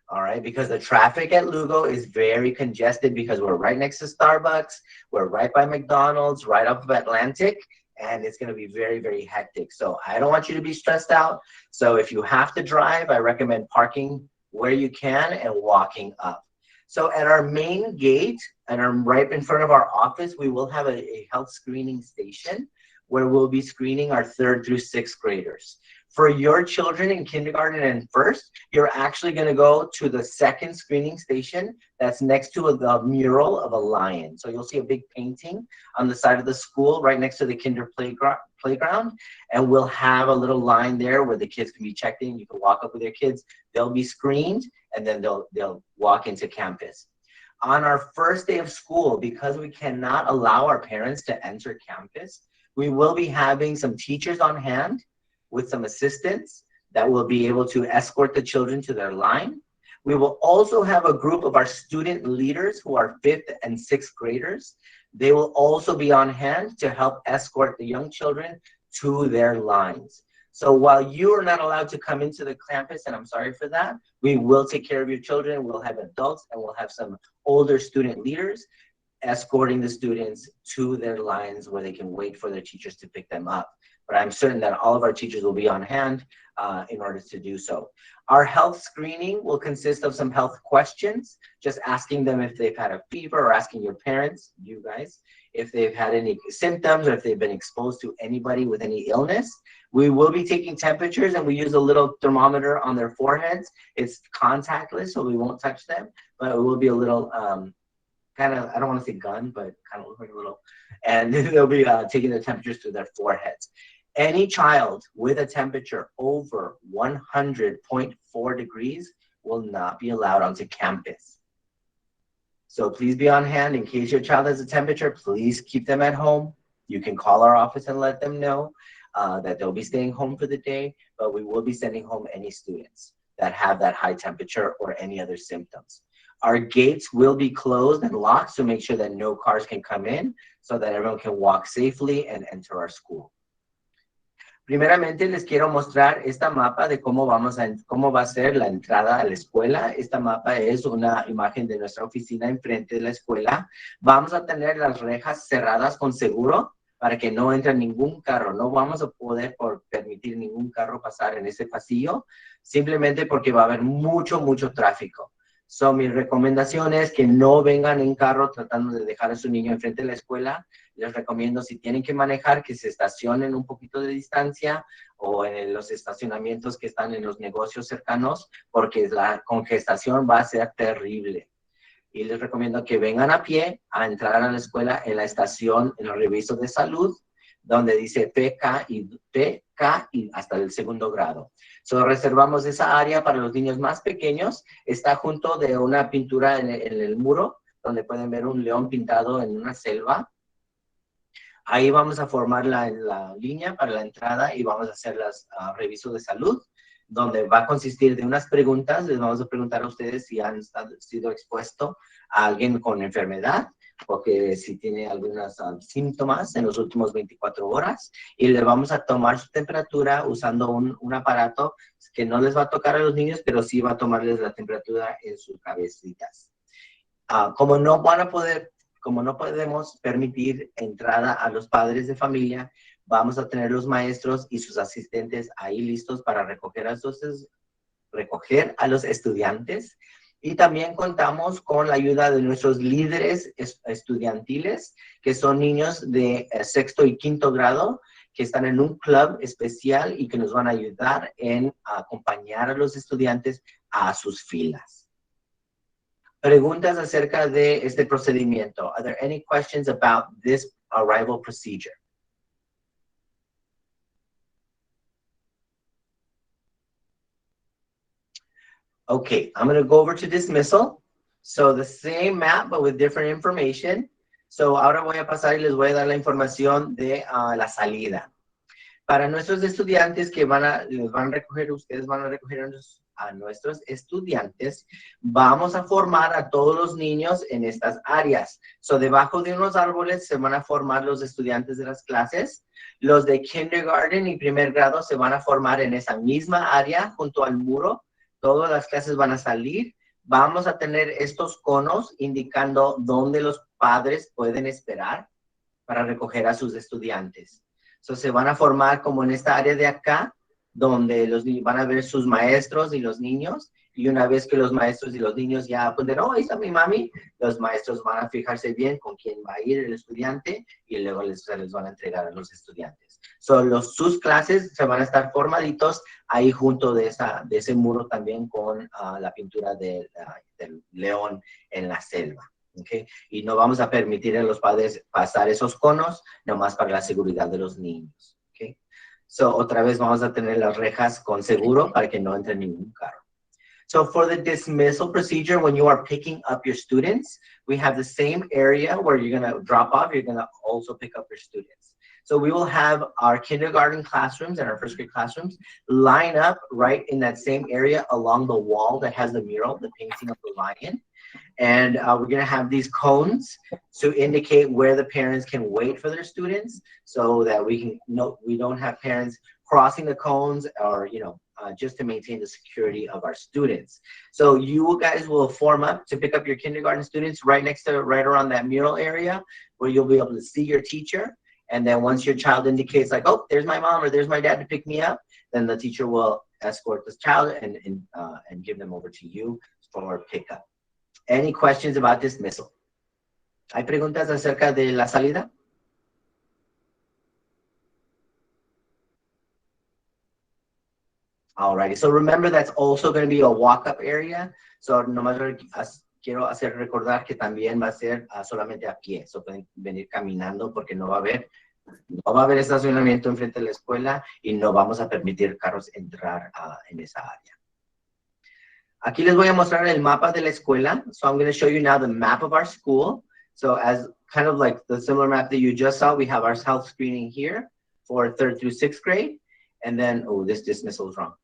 [SPEAKER 1] All right, because the traffic at Lugo is very congested because we're right next to Starbucks, we're right by McDonald's, right off of Atlantic, and it's going to be very hectic. So I don't want you to be stressed out. So if you have to drive, I recommend parking where you can and walking up. So at our main gate, and right in front of our office, we will have a health screening station where we'll be screening our 3rd through 6th graders. For your children in kindergarten and first, you're actually going to go to the 2nd screening station that's next to the mural of a lion. So you'll see a big painting on the side of the school right next to the kinder playground, and we'll have a little line there where the kids can be checked in. You can walk up with your kids, they'll be screened, and then they'll walk into campus. On our first day of school, because we cannot allow our parents to enter campus, we will be having some teachers on hand with some assistants that will be able to escort the children to their line. We will also have a group of our student leaders who are 5th and 6th graders. They will also be on hand to help escort the young children to their lines. So while you are not allowed to come into the campus, and I'm sorry for that, we will take care of your children. We'll have adults, and we'll have some older student leaders escorting the students to their lines where they can wait for their teachers to pick them up. But I'm certain that all of our teachers will be on hand in order to do so. Our health screening will consist of some health questions, just asking them if they've had a fever, or asking your parents, you guys, if they've had any symptoms or if they've been exposed to anybody with any illness. We will be taking temperatures, and we use a little thermometer on their foreheads. It's contactless, so we won't touch them, but it will be a little kind of, I don't want to say gun, but kind of like a little, and they'll be taking the temperatures to their foreheads. Any child with a temperature over 100.4 degrees will not be allowed onto campus. So please be on hand in case your child has a temperature. Please keep them at home. You can call our office and let them know that they'll be staying home for the day, but we will be sending home any students that have that high temperature or any other symptoms. Our gates will be closed and locked to make sure that no cars can come in, so that everyone can walk safely and enter our school. Primeramente les quiero mostrar esta mapa de cómo va a ser la entrada a la escuela. Esta mapa es una imagen de nuestra oficina enfrente de la escuela. Vamos a tener las rejas cerradas con seguro para que no entre ningún carro. No vamos a poder permitir ningún carro pasar en ese pasillo, simplemente porque va a haber mucho tráfico. So, mi recomendación es que no vengan en carro tratando de dejar a su niño enfrente de la escuela. Les recomiendo, si tienen que manejar, que se estacionen un poquito de distancia o en los estacionamientos que están en los negocios cercanos, porque la congestación va a ser terrible. Y les recomiendo que vengan a pie a entrar a la escuela en la estación, en el reviso de salud, donde dice PK y hasta el 2º grado. So, reservamos esa área para los niños más pequeños. Está junto de una pintura en el muro, donde pueden ver un león pintado en una selva. Ahí vamos a formar la línea para la entrada y vamos a hacer los revisos de salud, donde va a consistir de unas preguntas. Les vamos a preguntar a ustedes si han sido expuestos a alguien con enfermedad, o que si tiene algunos síntomas en los últimos 24 horas, y le vamos a tomar su temperatura usando un aparato que no les va a tocar a los niños, pero sí va a tomarles la temperatura en sus cabecitas. Como no podemos permitir entrada a los padres de familia, vamos a tener los maestros y sus asistentes ahí listos para recoger a los estudiantes. Y también contamos con la ayuda de nuestros líderes estudiantiles, que son niños de 6º y 5º grado, que están en un club especial y que nos van a ayudar en acompañar a los estudiantes a sus filas. Preguntas acerca de este procedimiento. Are there any questions about this arrival procedure? Okay, I'm going to go over to dismissal. So the same map, but with different information. So ahora voy a pasar y les voy a dar la información de la salida. Para nuestros estudiantes que les van a recoger, ustedes van a recoger a nuestros estudiantes, vamos a formar a todos los niños en estas áreas. So, debajo de unos árboles se van a formar los estudiantes de las clases. Los de kindergarten y primer grado se van a formar en esa misma área junto al muro. Todas las clases van a salir. Vamos a tener estos conos indicando dónde los padres pueden esperar para recoger a sus estudiantes. So, se van a formar como en esta área de acá, donde van a ver sus maestros y los niños, y una vez que los maestros y los niños ya apunten, oh, ahí está mi mami, los maestros van a fijarse bien con quién va a ir el estudiante, y luego se les van a entregar a los estudiantes. So, sus clases se van a estar formaditos ahí junto de ese muro también con la pintura del león en la selva. Okay. Y no vamos a permitir a los padres pasar esos conos, nomás para la seguridad de los niños. Okay. So, otra vez vamos a tener las rejas con seguro para que no entre ningún carro. So, for the dismissal procedure, when you are picking up your students, we have the same area where you're going to drop off. You're going to also pick up your students. So, we will have our kindergarten classrooms and our first grade classrooms line up right in that same area along the wall that has the mural, the painting of the lion. And we're going to have these cones to indicate where the parents can wait for their students so that we don't have parents crossing the cones or, just to maintain the security of our students. So you guys will form up to pick up your kindergarten students right around that mural area where you'll be able to see your teacher. And then once your child indicates like, oh, there's my mom or there's my dad to pick me up, then the teacher will escort this child and give them over to you for pickup. Any questions about dismissal? ¿Hay preguntas acerca de la salida? Alrighty, so remember that's also going to be a walk-up area. So nomás quiero hacer recordar que también va a ser solamente a pie. So pueden venir caminando porque no va a haber estacionamiento enfrente de la escuela y no vamos a permitir carros entrar en esa área. Aquí les voy a mostrar el mapa de la escuela. So I'm going to show you now the map of our school. So as kind of like the similar map that you just saw, we have our health screening here for 3rd through 6th grade. And then, oh, this dismissal is wrong.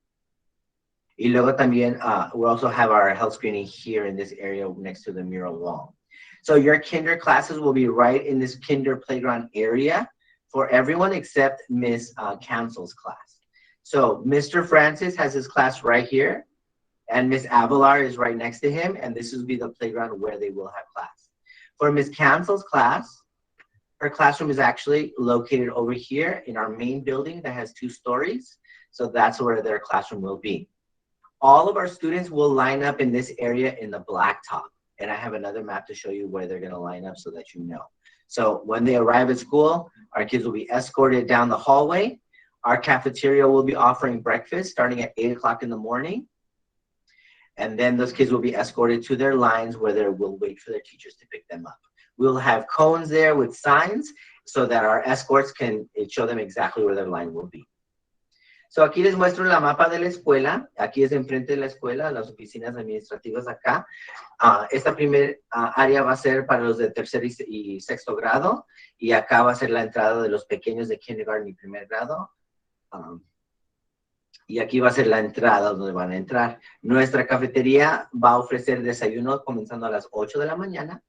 [SPEAKER 1] Y luego también, we also have our health screening here in this area next to the mural wall. So your kinder classes will be right in this kinder playground area for everyone except Miss Cancel's class. So Mr. Francis has his class right here. And Miss Avalar is right next to him, and this will be the playground where they will have class. For Miss Cancel's class, her classroom is actually located over here in our main building that has 2 stories. So that's where their classroom will be. All of our students will line up in this area in the blacktop. And I have another map to show you where they're going to line up so that you know. So when they arrive at school, our kids will be escorted down the hallway. Our cafeteria will be offering breakfast starting at 8 o'clock in the morning. And then those kids will be escorted to their lines where they will wait for their teachers to pick them up. We'll have cones there with signs so that our escorts can show them exactly where their line will be. So aquí les muestro la mapa de la escuela. Aquí es enfrente de la escuela, las oficinas administrativas acá. Esta primer área va a ser para los de 3er y 6º grado. Y acá va a ser la entrada de los pequeños de kindergarten y primer grado. Y aquí va a ser la entrada donde van a entrar. Nuestra cafetería va a ofrecer desayuno comenzando a las 8 de la mañana.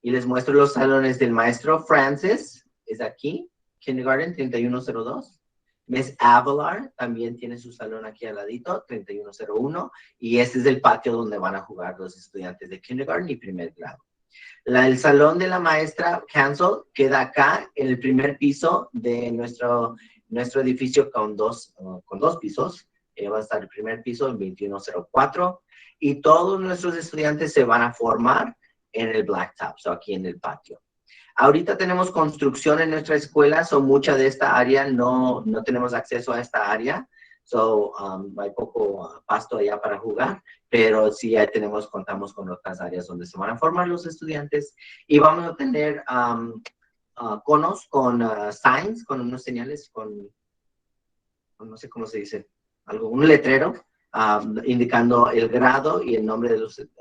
[SPEAKER 1] Y les muestro los salones del maestro Francis. Es aquí, kindergarten 3102. Miss Avalar también tiene su salón aquí al ladito, 3101. Y este es el patio donde van a jugar los estudiantes de kindergarten y primer grado. El salón de la maestra Cancel queda acá en el primer piso de nuestro edificio con dos pisos. Va a estar el primer piso en 2104 y todos nuestros estudiantes se van a formar en el blacktop, aquí en el patio. Ahorita tenemos construcción en nuestra escuela, mucha de esta área no tenemos acceso a esta área, hay poco pasto allá para jugar, pero sí contamos con otras áreas donde se van a formar los estudiantes y vamos a tener conos con signs, con unos señales, no sé cómo se dice, un letrero indicando el grado y el nombre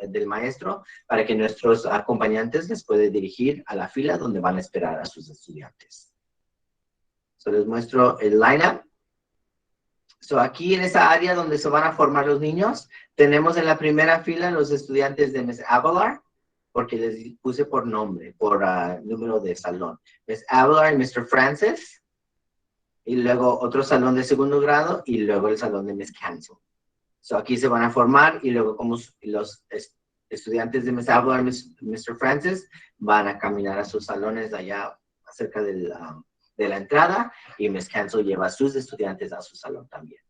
[SPEAKER 1] del maestro para que nuestros acompañantes les puedan dirigir a la fila donde van a esperar a sus estudiantes. So, les muestro el lineup. So, aquí en esa área donde se van a formar los niños, tenemos en la primera fila los estudiantes de Miss Avalar, porque les puse por nombre, por número de salón. Miss Avalar y Mr. Francis, y luego otro salón de segundo grado, y luego el salón de Miss Cancel. So, aquí se van a formar, y luego como los estudiantes de Miss Avalar y Mr. Francis van a caminar a sus salones allá cerca de la entrada, y Miss Cancel lleva a sus estudiantes a su salón también.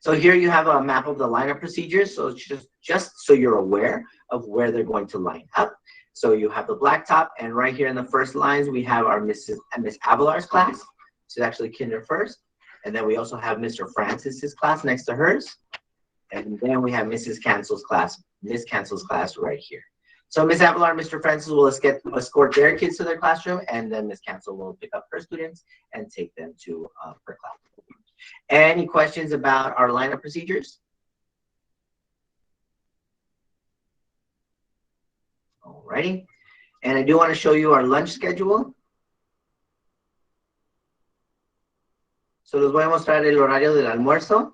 [SPEAKER 1] So here you have a map of the lineup procedures, so just so you're aware of where they're going to line up. So you have the blacktop, and right here in the first lines, we have our Miss Avalar's class. So actually kinder first, and then we also have Mr. Francis's class next to hers, and then we have Mrs. Cancel's class, Miss Cancel's class right here. So Miss Avalar and Mr. Francis will escort their kids to their classroom, and then Miss Cancel will pick up her students and take them to her class. Any questions about our lineup procedures? Alrighty. And I do want to show you our lunch schedule. So les voy a mostrar el horario del almuerzo.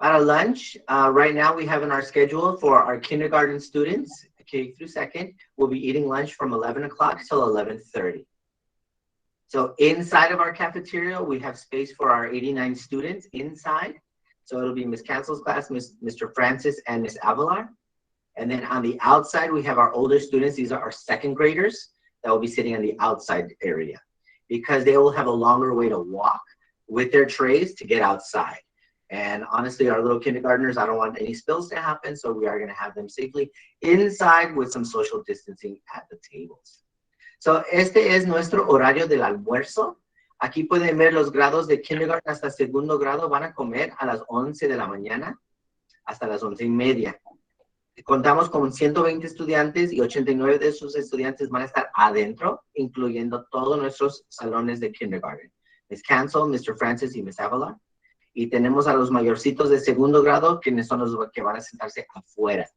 [SPEAKER 1] Para lunch, right now we have in our schedule for our kindergarten students, K through second, we'll be eating lunch from 11 o'clock till 11:30. So inside of our cafeteria, we have space for our 89 students inside. So it'll be Miss Cancel's class, Mr. Francis, and Miss Avalar. And then on the outside, we have our older students. These are our second graders that will be sitting on the outside area because they will have a longer way to walk with their trays to get outside. And honestly, our little kindergartners, I don't want any spills to happen, so we are going to have them safely inside with some social distancing at the tables. So este es nuestro horario del almuerzo. Aquí pueden ver los grados de kindergarten hasta segundo grado van a comer a las 11 de la mañana hasta las 11:30. Contamos con 120 estudiantes y 89 de sus estudiantes van a estar adentro, incluyendo todos nuestros salones de kindergarten. Miss Cancel, Mr. Francis y Miss Avalar. Y tenemos a los mayorcitos de segundo grado, quienes son los que van a sentarse afuera.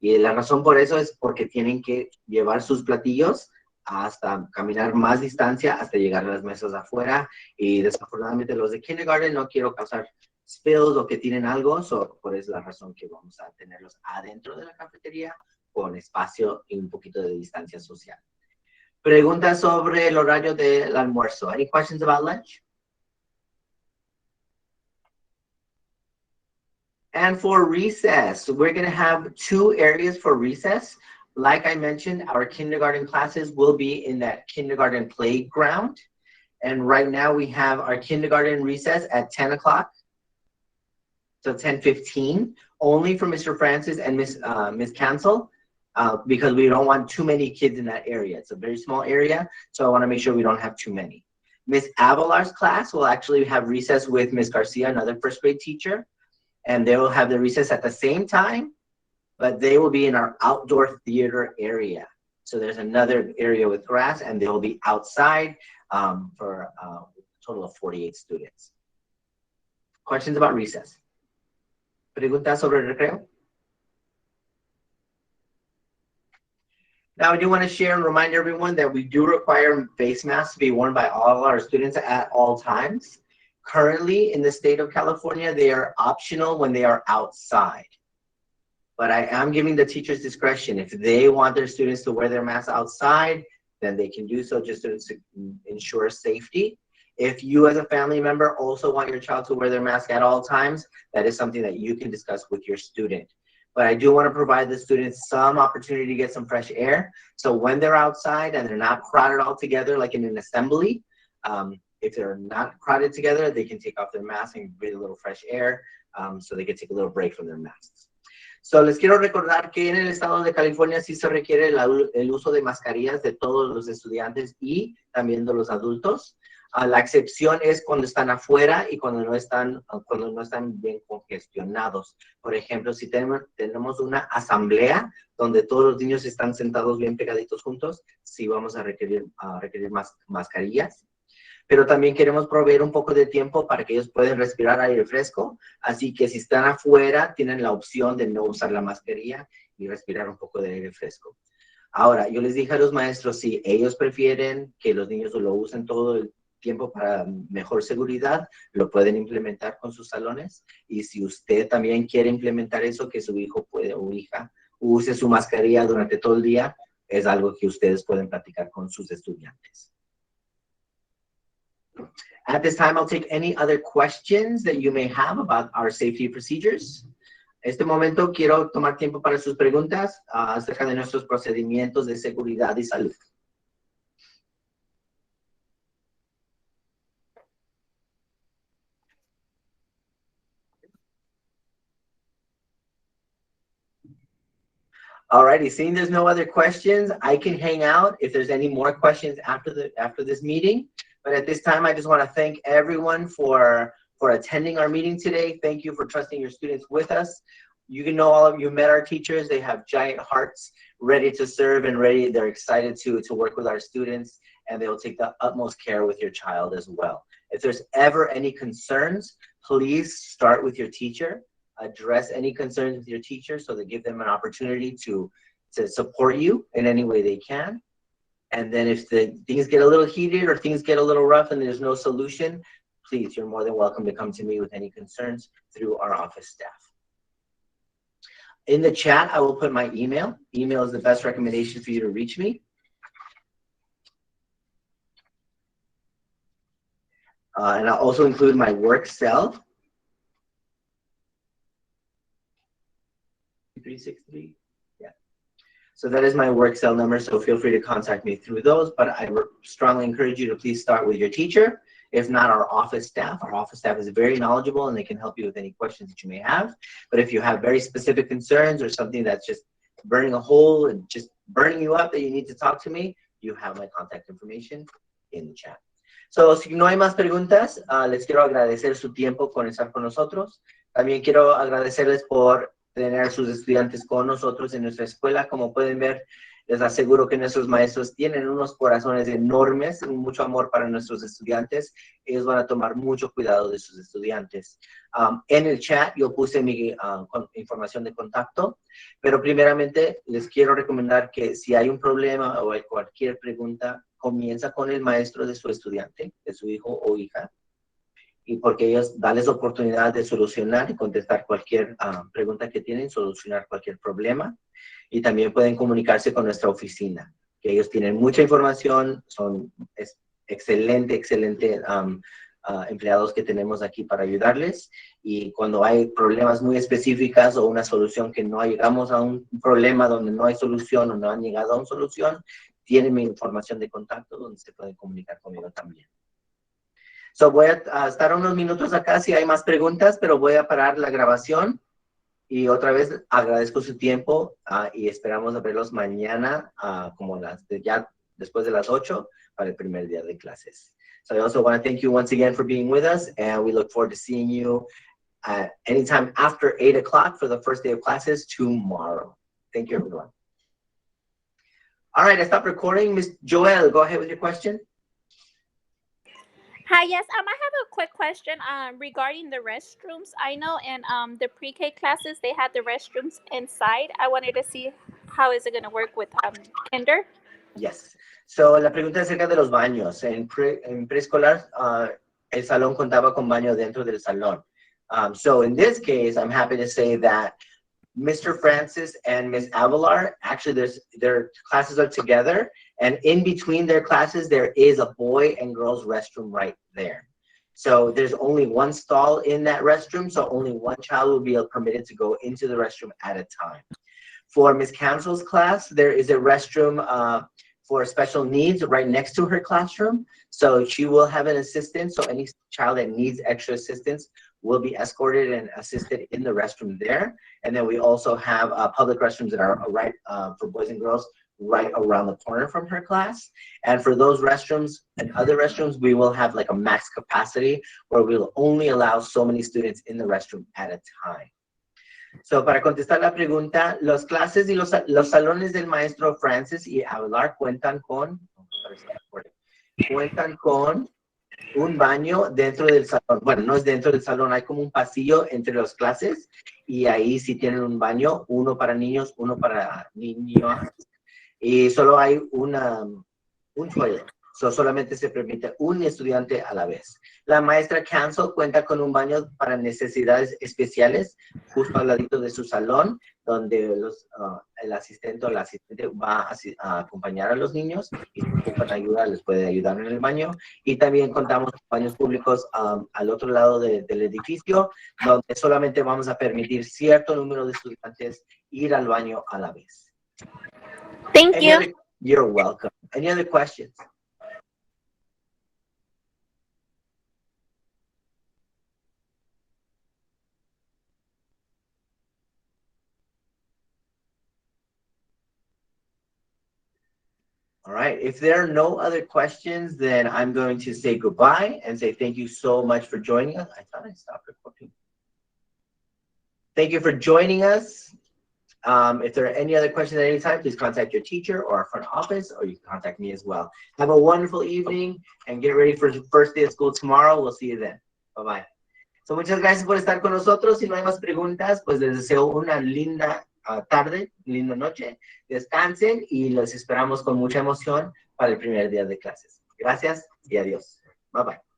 [SPEAKER 1] Y la razón por eso es porque tienen que llevar sus platillos hasta caminar más distancia hasta llegar a las mesas afuera. Y desafortunadamente los de kindergarten no quiero causar spills o que tienen algo, por esa es la razón que vamos a tenerlos adentro de la cafetería con espacio y un poquito de distancia social. Preguntas sobre el horario del almuerzo. Any questions about lunch? And for recess, we're going to have 2 areas for recess. Like I mentioned, our kindergarten classes will be in that kindergarten playground. And right now we have our kindergarten recess at 10 o'clock. So 10:15, only for Mr. Francis and Miss Cancel, because we don't want too many kids in that area. It's a very small area, so I want to make sure we don't have too many. Miss Avalar's class will actually have recess with Miss Garcia, another first grade teacher. And they will have the recess at the same time, but they will be in our outdoor theater area. So there's another area with grass, and they will be outside for a total of 48 students. Questions about recess? Preguntas sobre el recreo? Now, I do want to share and remind everyone that we do require face masks to be worn by all our students at all times. Currently, in the state of California, they are optional when they are outside. But I am giving the teachers discretion. If they want their students to wear their masks outside, then they can do so just to ensure safety. If you as a family member also want your child to wear their mask at all times, that is something that you can discuss with your student. But I do want to provide the students some opportunity to get some fresh air. So when they're outside and they're not crowded all together like in an assembly, if they're not crowded together, they can take off their mask and breathe a little fresh air, so they can take a little break from their masks. So les quiero recordar que en el estado de California sí se requiere el uso de mascarillas de todos los estudiantes y también de los adultos. La excepción es cuando están afuera y cuando no están bien congestionados. Por ejemplo, si tenemos una asamblea donde todos los niños están sentados bien pegaditos juntos, sí vamos a requerir más mascarillas. pero también queremos proveer un poco de tiempo para que ellos puedan respirar aire fresco, así que si están afuera, tienen la opción de no usar la mascarilla y respirar un poco de aire fresco. Ahora, yo les dije a los maestros, si ellos prefieren que los niños lo usen todo el tiempo para mejor seguridad, lo pueden implementar con sus salones, y si usted también quiere implementar eso, que su hijo puede o hija use su mascarilla durante todo el día, es algo que ustedes pueden practicar con sus estudiantes. At this time, I'll take any other questions that you may have about our safety procedures. Este momento quiero tomar tiempo para sus preguntas acerca de nuestros procedimientos de seguridad y salud. Alrighty, seeing there's no other questions, I can hang out if there's any more questions after this meeting. But at this time, I just want to thank everyone for attending our meeting today. Thank you for trusting your students with us. You can know all of you met our teachers. They have giant hearts, ready to serve and ready. They're excited to work with our students, and they will take the utmost care with your child as well. If there's ever any concerns, please start with your teacher. Address any concerns with your teacher so they give them an opportunity to support you in any way they can. And then if things get a little heated or things get a little rough and there's no solution, please, you're more than welcome to come to me with any concerns through our office staff. In the chat, I will put my email. Email is the best recommendation for you to reach me. And I'll also include my work cell. 363. Yeah. So that is my work cell number, so feel free to contact me through those, but I strongly encourage you to please start with your teacher, if not our office staff. Our office staff is very knowledgeable and they can help you with any questions that you may have. But if you have very specific concerns or something that's just burning a hole and just burning you up that you need to talk to me, you have my contact information in the chat. So, si no hay más preguntas, les quiero agradecer su tiempo por estar con nosotros. También quiero agradecerles por tener a sus estudiantes con nosotros en nuestra escuela. Como pueden ver, les aseguro que nuestros maestros tienen unos corazones enormes, mucho amor para nuestros estudiantes. Ellos van a tomar mucho cuidado de sus estudiantes. En el chat yo puse mi información de contacto, pero primeramente les quiero recomendar que si hay un problema o hay cualquier pregunta, comienza con el maestro de su estudiante, de su hijo o hija, y porque ellos dan oportunidad de solucionar y contestar cualquier pregunta que tienen, solucionar cualquier problema. Y también pueden comunicarse con nuestra oficina, que ellos tienen mucha información, son excelente empleados que tenemos aquí para ayudarles. Y cuando hay problemas muy específicos o una solución que no llegamos a un problema donde no hay solución o no han llegado a una solución, tienen mi información de contacto donde se pueden comunicar conmigo también. So voy a estar unos minutos acá si hay más preguntas, pero voy a parar la grabación. Y otra vez agradezco su tiempo y esperamos verlos mañana como ya después de las 8 para el primer día de clases. So I also want to thank you once again for being with us, and we look forward to seeing you anytime after 8 o'clock for the first day of classes tomorrow. Thank you, everyone. All right, I stopped recording. Ms. Joelle, go ahead with your question.
[SPEAKER 6] Hi, yes, I have a quick question regarding the restrooms. I know in the pre-K classes, they had the restrooms inside. I wanted to see how is it going to work with kinder?
[SPEAKER 1] Yes. So, la pregunta es acerca de los baños. En preescolar, el salón contaba con baño dentro del salón. So, in this case, I'm happy to say that Mr. Francis and Ms. Avalar, actually their classes are together, and in between their classes, there is a boy and girls restroom right there. So there's only one stall in that restroom, so only one child will be permitted to go into the restroom at a time. For Ms. Cancel's class, there is a restroom for special needs right next to her classroom. So she will have an assistant, so any child that needs extra assistance will be escorted and assisted in the restroom there. And then we also have public restrooms that are right for boys and girls right around the corner from her class. And for those restrooms and other restrooms, we will have like a max capacity where we'll only allow so many students in the restroom at a time. So, para contestar la pregunta, las clases y los salones del maestro Francis y Avalar cuentan con un baño dentro del salón. Bueno, no es dentro del salón, hay como un pasillo entre las clases y ahí sí tienen un baño, uno para niños, uno para niños. Y solo hay un toilet. Solamente se permite un estudiante a la vez. La maestra Cancel cuenta con un baño para necesidades especiales justo al ladito de su salón, donde el asistente o la asistente va a acompañar a los niños y si ocupan ayuda les puede ayudar en el baño. Y también contamos con baños públicos al otro lado del edificio, donde solamente vamos a permitir cierto número de estudiantes ir al baño a la vez.
[SPEAKER 6] Thank you.
[SPEAKER 1] You're welcome. Any other questions? All right, if there are no other questions, then I'm going to say goodbye and say thank you so much for joining us. I thought I stopped recording. Thank you for joining us. If there are any other questions at any time, please contact your teacher or our front office, or you can contact me as well. Have a wonderful evening and get ready for the first day of school tomorrow. We'll see you then. Bye-bye. So muchas gracias por estar con nosotros. Si no hay más preguntas, pues les deseo una linda tarde, linda noche. Descansen y los esperamos con mucha emoción para el primer día de clases. Gracias y adiós. Bye bye.